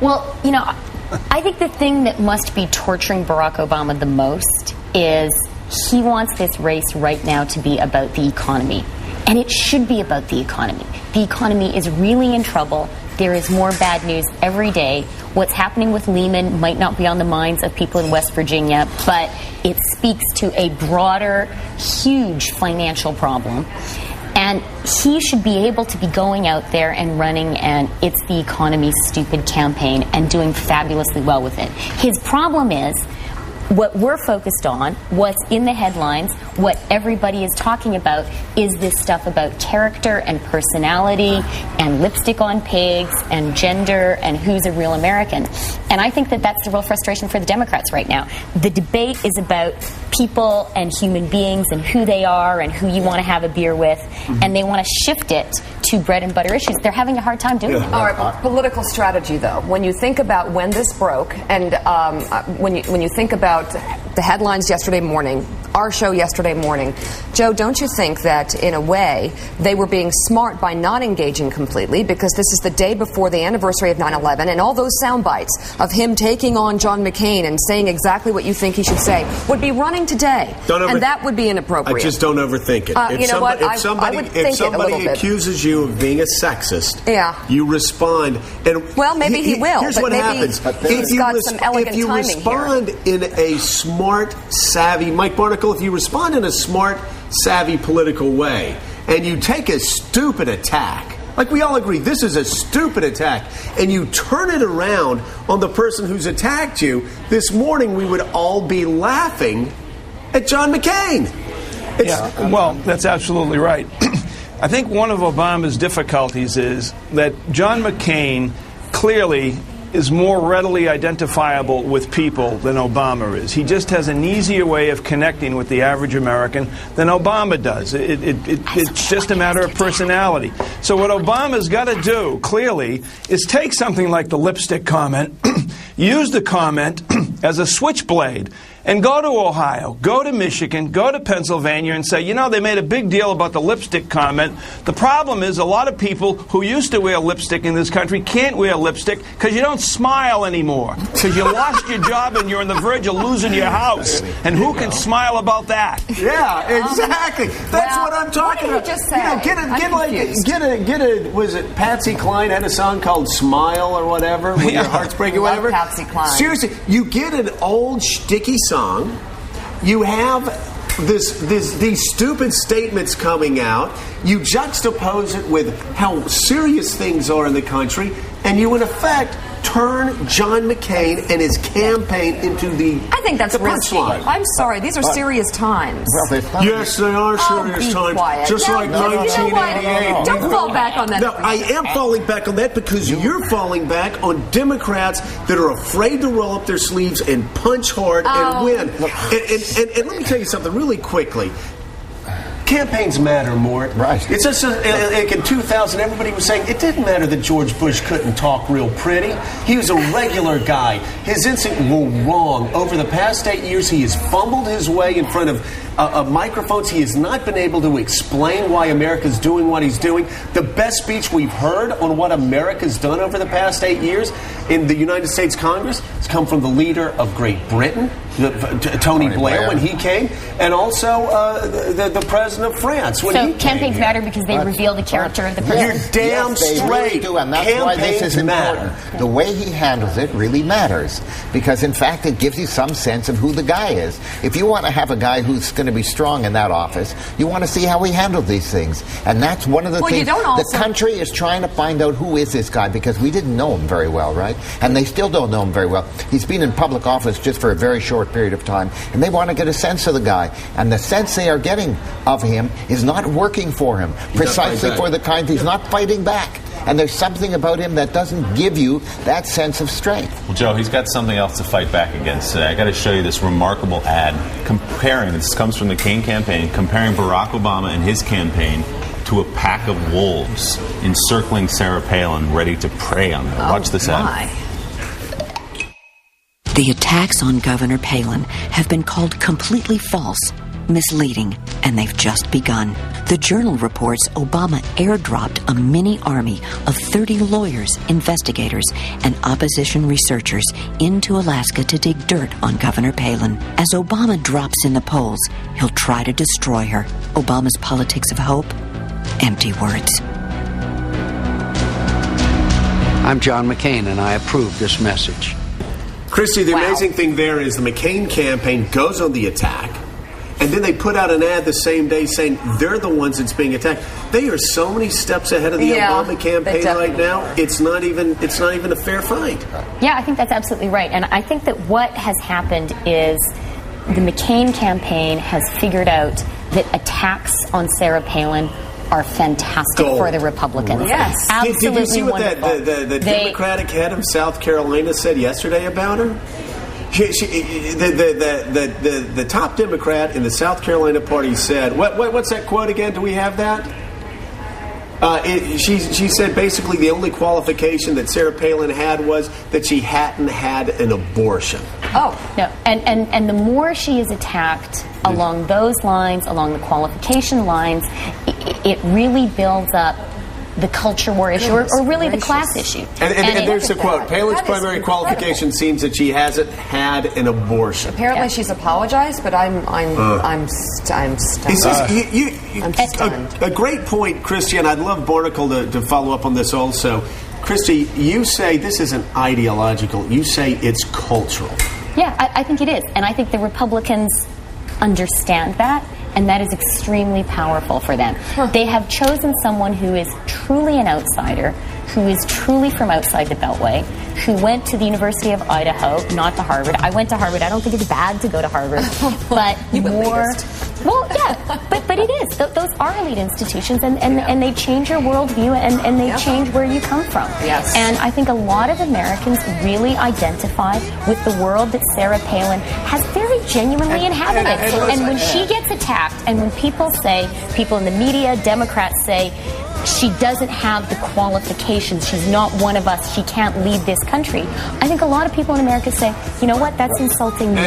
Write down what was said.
Well, you know, I think the thing that must be torturing Barack Obama the most is he wants this race right now to be about the economy. And it should be about the economy. The economy is really in trouble. There is more bad news every day. What's happening with Lehman might not be on the minds of people in West Virginia, but it speaks to a broader, huge financial problem. And he should be able to be going out there and running an It's the Economy Stupid campaign and doing fabulously well with it. His problem is what we're focused on, what's in the headlines, what everybody is talking about is this stuff about character and personality and lipstick on pigs and gender and who's a real American. And I think that that's the real frustration for the Democrats right now. The debate is about people and human beings and who they are and who you want to have a beer with, and they want to shift it to bread and butter issues. They're having a hard time doing it. All right, political strategy, though. When you think about when this broke, and when you think about the headlines yesterday morning, our show yesterday morning, Joe, don't you think that, in a way, they were being smart by not engaging completely, because this is the day before the anniversary of 9/11, and all those sound bites of him taking on John McCain and saying exactly what you think he should say would be running today, and that would be inappropriate. I just don't overthink it. You know what? I would think if somebody accuses you of being a sexist, you respond. And well, maybe he will. Here's but what maybe happens. He's got some elegant if you timing respond here. in a smart, savvy, Mike Barnicle, if you respond in a smart, savvy political way, and you take a stupid attack, like we all agree, this is a stupid attack, and you turn it around on the person who's attacked you, this morning we would all be laughing at John McCain. Well, that's absolutely right. I think one of Obama's difficulties is that John McCain clearly is more readily identifiable with people than Obama is. He just has an easier way of connecting with the average American than Obama does. It's just a matter of personality. So what Obama's got to do, clearly, is take something like the lipstick comment, use the comment as a switchblade, and go to Ohio, go to Michigan, go to Pennsylvania and say, you know, they made a big deal about the lipstick comment. The problem is a lot of people who used to wear lipstick in this country can't wear lipstick because you don't smile anymore, because you lost your job and you're on the verge of losing your house. And who can smile about that? Yeah, exactly. That's what I'm talking about. Just say? Was it Patsy Cline had a song called Smile or whatever, when your heart's breaking or whatever? Patsy Cline. Seriously, you get an old shticky song, you have these stupid statements coming out, you juxtapose it with how serious things are in the country, and you in effect turn John McCain and his campaign into I think that's risky. punchline. I'm sorry, these are serious times. Yes, they are serious times. Quiet. Just like 1988. Don't fall back on that. No, I am falling back on that because you're falling back on Democrats that are afraid to roll up their sleeves and punch hard and win. And let me tell you something really quickly. Campaigns matter, Mort. Right. It's just like in 2000, everybody was saying it didn't matter that George Bush couldn't talk real pretty. He was a regular guy. His instincts were wrong. Over the past 8 years, he has fumbled his way in front of microphones. He has not been able to explain why America's doing what he's doing. The best speech we've heard on what America's done over the past 8 years in the United States Congress has come from the leader of Great Britain, Tony Blair, when he came, and also the president of France when he came. So campaigns matter because they reveal the character of the person. You're damn straight. They really do, and that's why this is important. The way he handles it really matters, because in fact it gives you some sense of who the guy is. If you want to have a guy who's going to be strong in that office, you want to see how he handled these things, and that's one of the things. The country is trying to find out who is this guy, because we didn't know him very well, right? And they still don't know him very well. He's been in public office just for a very short period of time, and they want to get a sense of the guy, and the sense they are getting of him is not working for him, precisely for the kind he's not fighting back. And there's something about him that doesn't give you that sense of strength. Well, Joe, he's got something else to fight back against today. I got to show you this remarkable ad comparing, this comes from the Cain campaign, comparing Barack Obama and his campaign to a pack of wolves encircling Sarah Palin, ready to prey on her. Watch this ad. The attacks on Governor Palin have been called completely false. misleading, and they've just begun. The Journal reports Obama airdropped a mini army of 30 lawyers, investigators, and opposition researchers into Alaska to dig dirt on Governor Palin. As Obama drops in the polls, he'll try to destroy her. Obama's politics of hope? Empty words. I'm John McCain, and I approve this message. Christy, the amazing thing there is the McCain campaign goes on the attack, and then they put out an ad the same day saying they're the ones that's being attacked. They are so many steps ahead of the Obama campaign right now. It's not even a fair fight. Yeah, I think that's absolutely right. And I think that what has happened is the McCain campaign has figured out that attacks on Sarah Palin are fantastic for the Republicans. Yes. Absolutely. Did you see what wonderful. the Democratic head of South Carolina said yesterday about her? The top Democrat in the South Carolina party said, what's that quote again? Do we have that? She said basically the only qualification that Sarah Palin had was that she hadn't had an abortion. Oh. No. And the more she is attacked along those lines, along the qualification lines, it really builds up the culture war issue, or really the class issue. And there's the quote. Palin's primary qualification seems that she hasn't had an abortion. Apparently she's apologized, but I'm stunned. I'm stunned. A great point, Christian. I'd love Bornicle to follow up on this also. Christy, you say this isn't ideological. You say it's cultural. Yeah, I think it is. And I think the Republicans understand that, and that is extremely powerful for them. They have chosen someone who is truly an outsider, who is truly from outside the Beltway, who went to the University of Idaho, not to Harvard. I went to Harvard. I don't think it's bad to go to Harvard, but more. Well, yeah, but it is. Those are elite institutions, and they change your worldview, and they change where you come from. Yes. And I think a lot of Americans really identify with the world that Sarah Palin has very genuinely inhabited. And when she gets attacked, and when people in the media, Democrats say, she doesn't have the qualifications, she's not one of us, she can't lead this country, I think a lot of people in America say, you know what, that's insulting me.